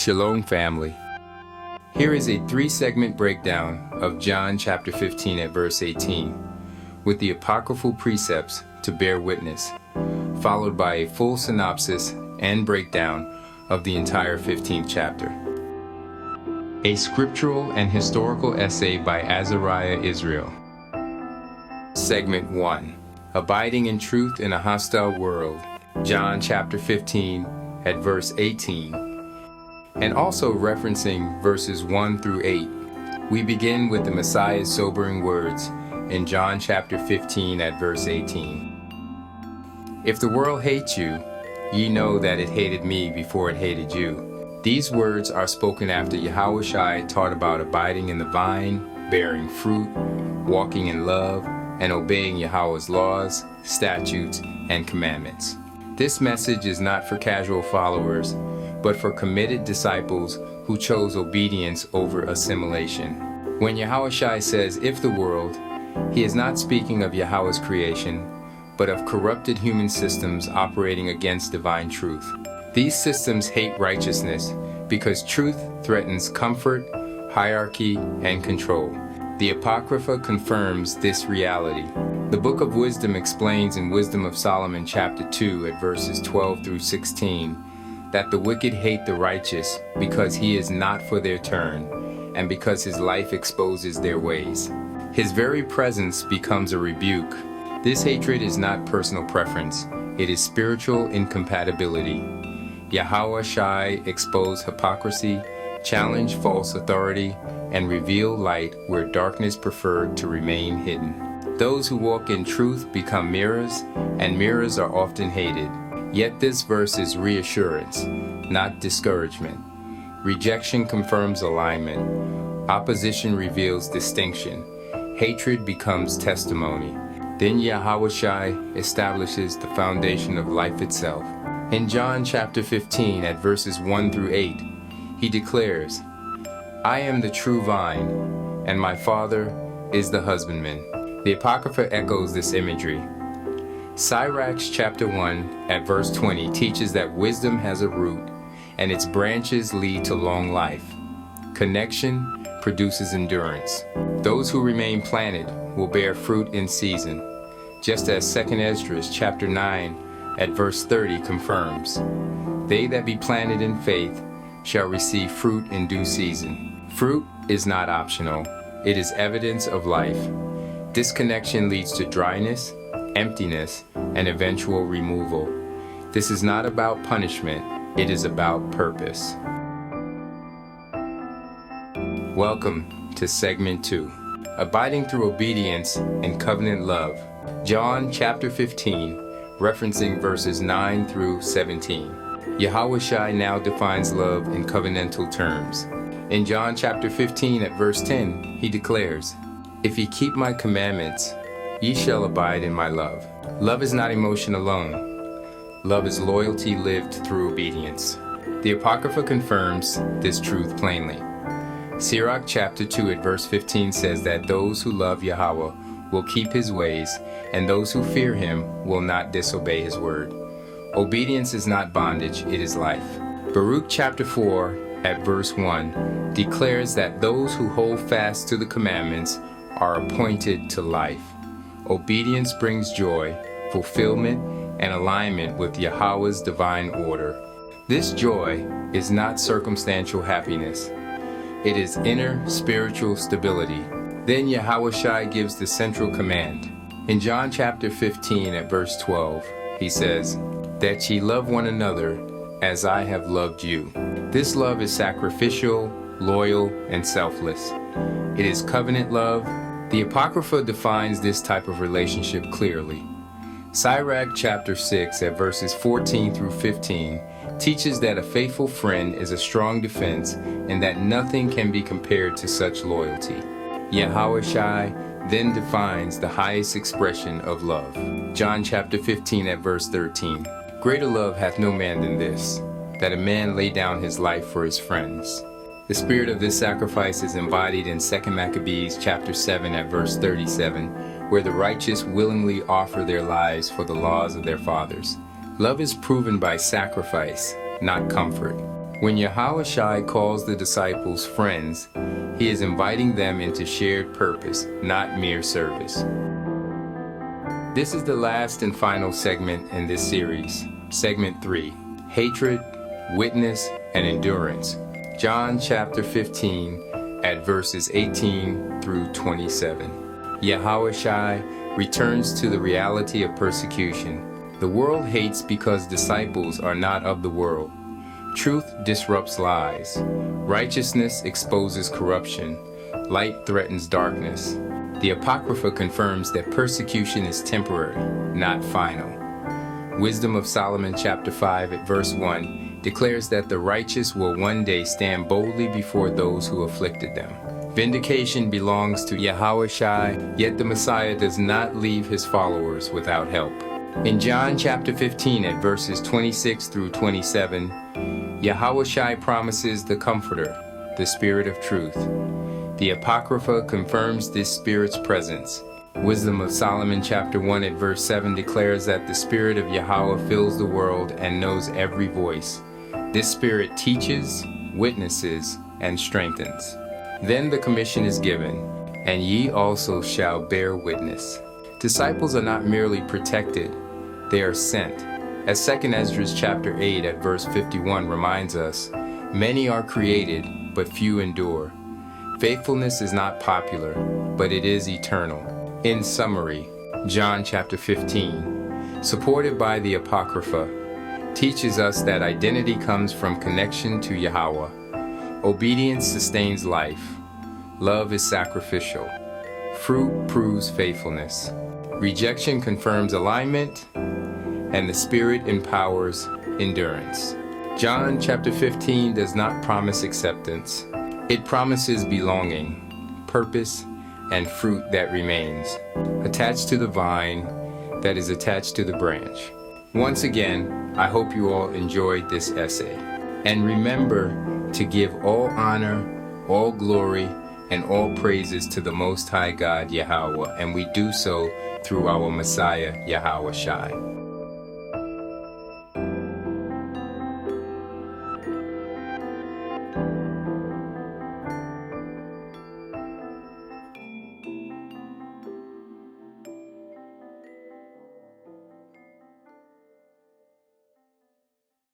Shalom, family. Here is a 3-segment breakdown of John chapter 15 at verse 18, with the Apocryphal precepts to bear witness, followed by a full synopsis and breakdown of the entire 15th chapter. A scriptural and historical essay by Azariah Israel. Segment 1. Abiding in truth in a hostile world. John chapter 15 at verse 18. And also referencing verses 1 through 8. We begin with the Messiah's sobering words in John chapter 15 at verse 18. If the world hates you, ye know that it hated me before it hated you. These words are spoken after Yahushua taught about abiding in the vine, bearing fruit, walking in love, and obeying Yahweh's laws, statutes, and commandments. This message is not for casual followers, but for committed disciples who chose obedience over assimilation. When Yahushua says, if the world, he is not speaking of Yahweh's creation, but of corrupted human systems operating against divine truth. These systems hate righteousness because truth threatens comfort, hierarchy, and control. The Apocrypha confirms this reality. The Book of Wisdom explains in Wisdom of Solomon chapter 2 at verses 12 through 16 that the wicked hate the righteous because he is not for their turn, and because his life exposes their ways. His very presence becomes a rebuke. This hatred is not personal preference, it is spiritual incompatibility. Yahushua exposed hypocrisy, challenged false authority, and revealed light where darkness preferred to remain hidden. Those who walk in truth become mirrors, and mirrors are often hated. Yet this verse is reassurance, not discouragement. Rejection confirms alignment. Opposition reveals distinction. Hatred becomes testimony. Then Yahushua establishes the foundation of life itself. In John chapter 15 at verses 1 through 8, he declares, I am the true vine, and my Father is the husbandman. The Apocrypha echoes this imagery. Sirach chapter 1 at verse 20 teaches that wisdom has a root, and its branches lead to long life. Connection produces endurance. Those who remain planted will bear fruit in season, just as 2 Esdras chapter 9 at verse 30 confirms. They that be planted in faith shall receive fruit in due season. Fruit is not optional, it is evidence of life. Disconnection leads to dryness, emptiness, and eventual removal. This is not about punishment, it is about purpose. Welcome to segment 2, Abiding through Obedience and Covenant Love. John chapter 15, referencing verses 9 through 17. Yahushua now defines love in covenantal terms. In John chapter 15 at verse 10, he declares, If ye keep my commandments, ye shall abide in my love. Love is not emotion alone. Love is loyalty lived through obedience. The Apocrypha confirms this truth plainly. Sirach chapter 2 at verse 15 says that those who love Yahweh will keep his ways, and those who fear him will not disobey his word. Obedience is not bondage, it is life. Baruch chapter 4 at verse 1 declares that those who hold fast to the commandments are appointed to life. Obedience brings joy, fulfillment, and alignment with Yahweh's divine order. This joy is not circumstantial happiness. It is inner spiritual stability. Then Yahushua gives the central command. In John chapter 15 at verse 12, he says, that ye love one another as I have loved you. This love is sacrificial, loyal, and selfless. It is covenant love. The Apocrypha defines this type of relationship clearly. Sirach chapter 6 at verses 14 through 15 teaches that a faithful friend is a strong defense and that nothing can be compared to such loyalty. Yahushua then defines the highest expression of love. John chapter 15 at verse 13. Greater love hath no man than this, that a man lay down his life for his friends. The spirit of this sacrifice is embodied in 2 Maccabees chapter 7 at verse 37, where the righteous willingly offer their lives for the laws of their fathers. Love is proven by sacrifice, not comfort. When Yahushua calls the disciples friends, he is inviting them into shared purpose, not mere service. This is the last and final segment in this series, segment 3, Hatred, Witness, and Endurance. John chapter 15 at verses 18 through 27. Yahushua returns to the reality of persecution. The world hates because disciples are not of the world. Truth disrupts lies. Righteousness exposes corruption. Light threatens darkness. The Apocryphal confirms that persecution is temporary, not final. Wisdom of Solomon chapter 5 at verse 1 declares that the righteous will one day stand boldly before those who afflicted them. Vindication belongs to Yahushua, yet the Messiah does not leave his followers without help. In John chapter 15 at verses 26 through 27, Yahushua promises the Comforter, the Spirit of Truth. The Apocrypha confirms this Spirit's presence. Wisdom of Solomon chapter 1 at verse 7 declares that the Spirit of Yahweh fills the world and knows every voice. This Spirit teaches, witnesses, and strengthens. Then the commission is given, and ye also shall bear witness. Disciples are not merely protected, they are sent. As 2 Esdras chapter 8 at verse 51 reminds us, many are created, but few endure. Faithfulness is not popular, but it is eternal. In summary, John chapter 15, supported by the Apocrypha, teaches us that identity comes from connection to Yahweh. Obedience sustains life. Love is sacrificial. Fruit proves faithfulness. Rejection confirms alignment, and the Spirit empowers endurance. John chapter 15 does not promise acceptance. It promises belonging, purpose, and fruit that remains, attached to the vine that is attached to the branch. Once again, I hope you all enjoyed this essay. And remember to give all honor, all glory, and all praises to the Most High God Yahweh, and we do so through our Messiah Yahushua.